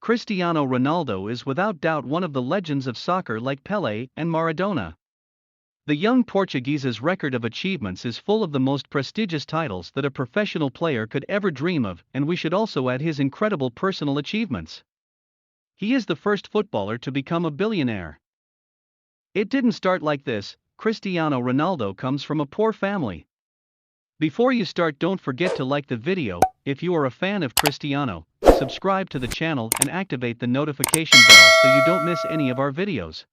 Cristiano Ronaldo is without doubt one of the legends of soccer like Pelé and Maradona. The young Portuguese's record of achievements is full of the most prestigious titles that a professional player could ever dream of, and we should also add his incredible personal achievements. He is the first footballer to become a billionaire. It didn't start like this. Cristiano Ronaldo comes from a poor family. Before you start, don't forget to like the video. If you are a fan of Cristiano, subscribe to the channel and activate the notification bell so you don't miss any of our videos.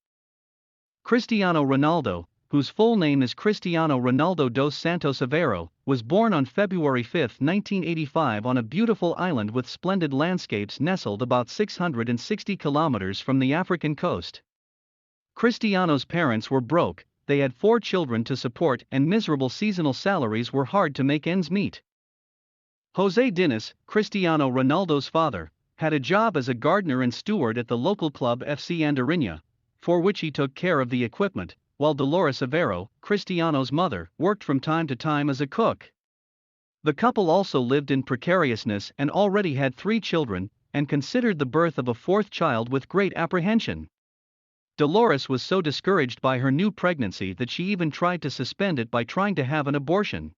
Cristiano Ronaldo, whose full name is Cristiano Ronaldo dos Santos Aveiro, was born on February 5, 1985 on a beautiful island with splendid landscapes nestled about 660 kilometers from the African coast. Cristiano's parents were broke. They had 4 children to support and miserable seasonal salaries were hard to make ends meet. José Diniz, Cristiano Ronaldo's father, had a job as a gardener and steward at the local club FC Andorinha, for which he took care of the equipment, while Dolores Aveiro, Cristiano's mother, worked from time to time as a cook. The couple also lived in precariousness and already had 3 children, and considered the birth of a 4th child with great apprehension. Dolores was so discouraged by her new pregnancy that she even tried to suspend it by trying to have an abortion.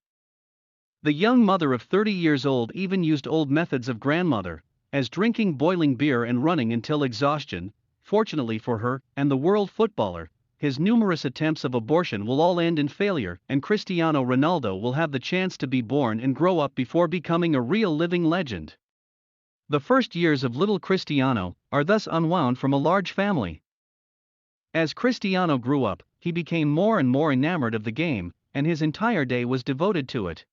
The young mother of 30 years old even used old methods of grandmother, as drinking boiling beer and running until exhaustion. Fortunately for her and the world footballer, his numerous attempts of abortion will all end in failure, and Cristiano Ronaldo will have the chance to be born and grow up before becoming a real living legend. The first years of little Cristiano are thus unwound from a large family. As Cristiano grew up, he became more and more enamored of the game, and his entire day was devoted to it.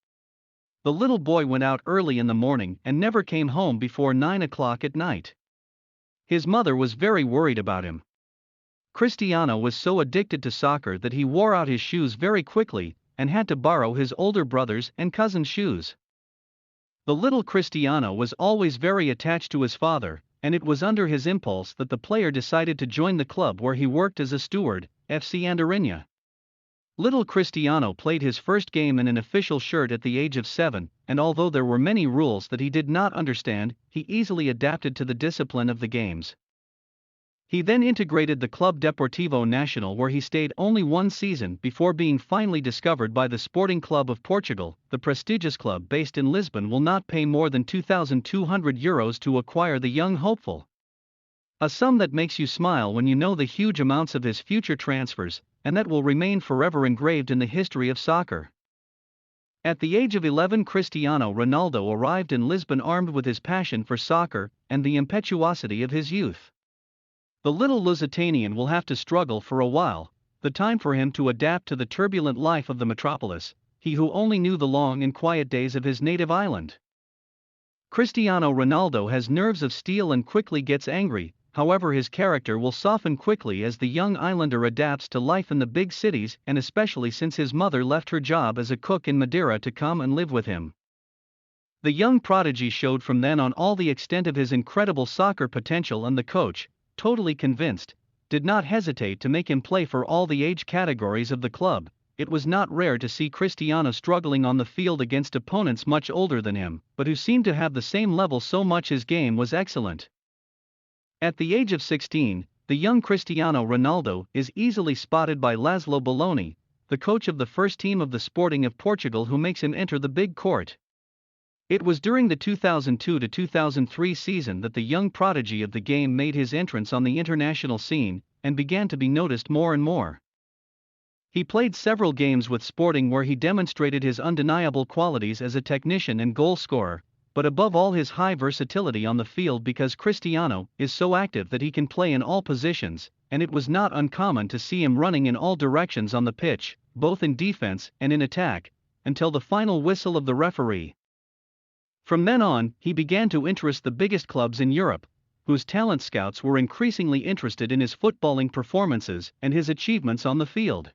The little boy went out early in the morning and never came home before 9 o'clock at night. His mother was very worried about him. Cristiano was so addicted to soccer that he wore out his shoes very quickly and had to borrow his older brothers' and cousins' shoes. The little Cristiano was always very attached to his father, and it was under his impulse that the player decided to join the club where he worked as a steward, FC Andorinha. Little Cristiano played his first game in an official shirt at the age of 7, and although there were many rules that he did not understand, he easily adapted to the discipline of the games. He then integrated the Club Deportivo Nacional, where he stayed only 1 season before being finally discovered by the Sporting Club of Portugal. The prestigious club based in Lisbon will not pay more than €2,200 to acquire the young hopeful. A sum that makes you smile when you know the huge amounts of his future transfers, and that will remain forever engraved in the history of soccer. At the age of 11, Cristiano Ronaldo arrived in Lisbon armed with his passion for soccer and the impetuosity of his youth. The little Lusitanian will have to struggle for a while, the time for him to adapt to the turbulent life of the metropolis, he who only knew the long and quiet days of his native island. Cristiano Ronaldo has nerves of steel and quickly gets angry, however his character will soften quickly as the young islander adapts to life in the big cities, and especially since his mother left her job as a cook in Madeira to come and live with him. The young prodigy showed from then on all the extent of his incredible soccer potential, and the coach, totally convinced, did not hesitate to make him play for all the age categories of the club. It was not rare to see Cristiano struggling on the field against opponents much older than him, but who seemed to have the same level, so much his game was excellent. At the age of 16, the young Cristiano Ronaldo is easily spotted by Laszlo Balloni, the coach of the first team of the Sporting of Portugal, who makes him enter the big court. It was during the 2002-2003 season that the young prodigy of the game made his entrance on the international scene, and began to be noticed more and more. He played several games with Sporting where he demonstrated his undeniable qualities as a technician and goal scorer, but above all his high versatility on the field, because Cristiano is so active that he can play in all positions, and it was not uncommon to see him running in all directions on the pitch, both in defense and in attack, until the final whistle of the referee. From then on, he began to interest the biggest clubs in Europe, whose talent scouts were increasingly interested in his footballing performances and his achievements on the field.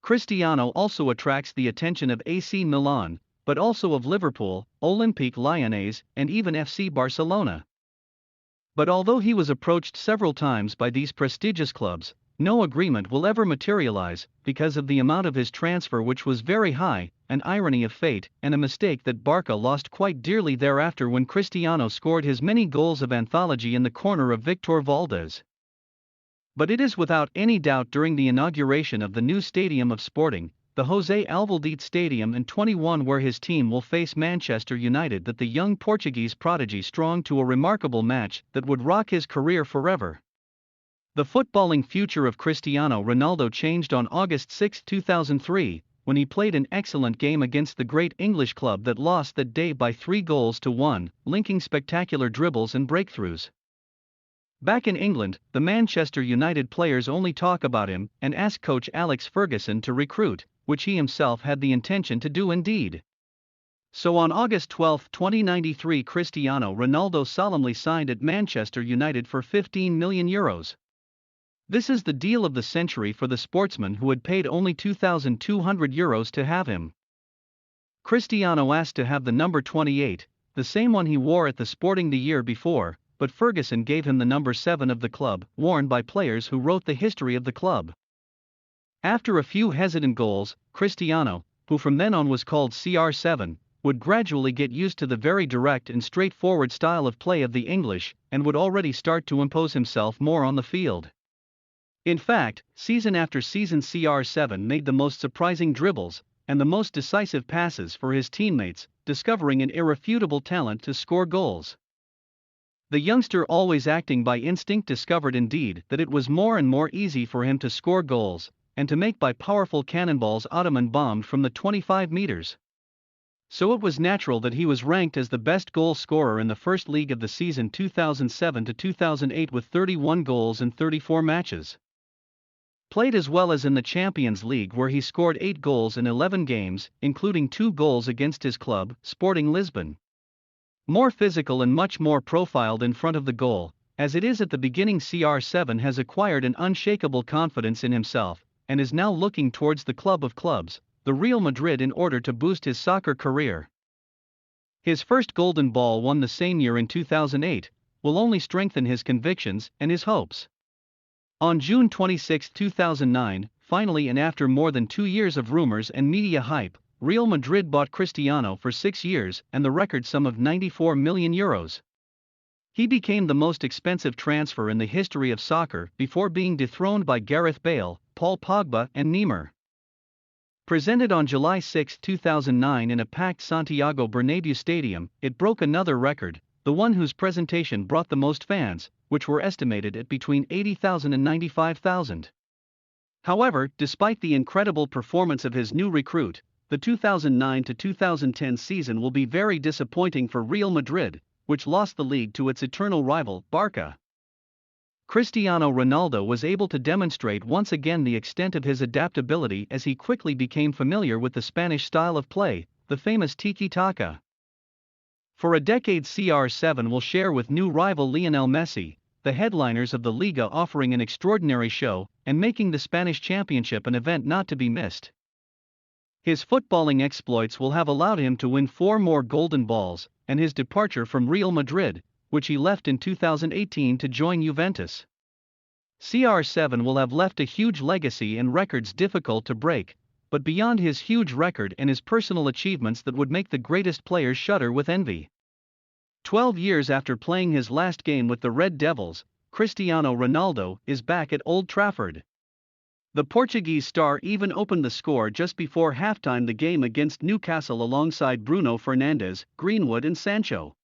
Cristiano also attracts the attention of AC Milan, but also of Liverpool, Olympique Lyonnais, and even FC Barcelona. But although he was approached several times by these prestigious clubs, no agreement will ever materialize, because of the amount of his transfer which was very high, an irony of fate, and a mistake that Barca lost quite dearly thereafter when Cristiano scored his many goals of anthology in the corner of Victor Valdez. But it is without any doubt during the inauguration of the new stadium of Sporting, the José Alvalade Stadium in 21, where his team will face Manchester United, that the young Portuguese prodigy strong to a remarkable match that would rock his career forever. The footballing future of Cristiano Ronaldo changed on August 6, 2003, when he played an excellent game against the great English club that lost that day by 3-1, linking spectacular dribbles and breakthroughs. Back in England, the Manchester United players only talk about him and ask coach Alex Ferguson to recruit, which he himself had the intention to do indeed. So on August 12, 2093, Cristiano Ronaldo solemnly signed at Manchester United for €15 million. This is the deal of the century for the sportsman who had paid only €2,200 to have him. Cristiano asked to have the number 28, the same one he wore at the Sporting the year before, but Ferguson gave him the number 7 of the club, worn by players who wrote the history of the club. After a few hesitant goals, Cristiano, who from then on was called CR7, would gradually get used to the very direct and straightforward style of play of the English, and would already start to impose himself more on the field. In fact, season after season CR7 made the most surprising dribbles and the most decisive passes for his teammates, discovering an irrefutable talent to score goals. The youngster, always acting by instinct, discovered indeed that it was more and more easy for him to score goals and to make by powerful cannonballs Ottoman bombed from the 25 meters. So it was natural that he was ranked as the best goal scorer in the first league of the season 2007-2008 with 31 goals in 34 matches played, as well as in the Champions League, where he scored 8 goals in 11 games, including 2 goals against his club, Sporting Lisbon. More physical and much more profiled in front of the goal, as it is at the beginning, CR7 has acquired an unshakable confidence in himself, and is now looking towards the club of clubs, the Real Madrid, in order to boost his soccer career. His first Golden Ball, won the same year in 2008, will only strengthen his convictions and his hopes. On June 26, 2009, finally, and after more than 2 years of rumors and media hype, Real Madrid bought Cristiano for 6 years and the record sum of €94 million. He became the most expensive transfer in the history of soccer before being dethroned by Gareth Bale, Paul Pogba and Neymar. Presented on July 6, 2009 in a packed Santiago Bernabéu stadium, it broke another record, the one whose presentation brought the most fans, which were estimated at between 80,000 and 95,000. However, despite the incredible performance of his new recruit, the 2009-2010 season will be very disappointing for Real Madrid, which lost the league to its eternal rival, Barca. Cristiano Ronaldo was able to demonstrate once again the extent of his adaptability as he quickly became familiar with the Spanish style of play, the famous tiki-taka. For a decade, CR7 will share with new rival Lionel Messi, the headliners of the Liga, offering an extraordinary show and making the Spanish Championship an event not to be missed. His footballing exploits will have allowed him to win 4 more Golden Balls, and his departure from Real Madrid, which he left in 2018 to join Juventus. CR7 will have left a huge legacy and records difficult to break, but beyond his huge record and his personal achievements that would make the greatest players shudder with envy. 12 years after playing his last game with the Red Devils, Cristiano Ronaldo is back at Old Trafford. The Portuguese star even opened the score just before halftime the game against Newcastle alongside Bruno Fernandes, Greenwood and Sancho.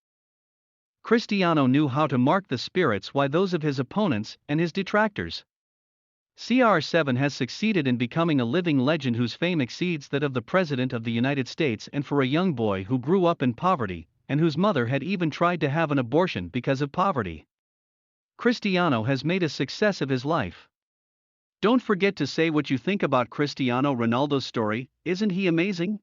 Cristiano knew how to mark the spirits while those of his opponents and his detractors. CR7 has succeeded in becoming a living legend whose fame exceeds that of the President of the United States, and for a young boy who grew up in poverty, and whose mother had even tried to have an abortion because of poverty, Cristiano has made a success of his life. Don't forget to say what you think about Cristiano Ronaldo's story. Isn't he amazing?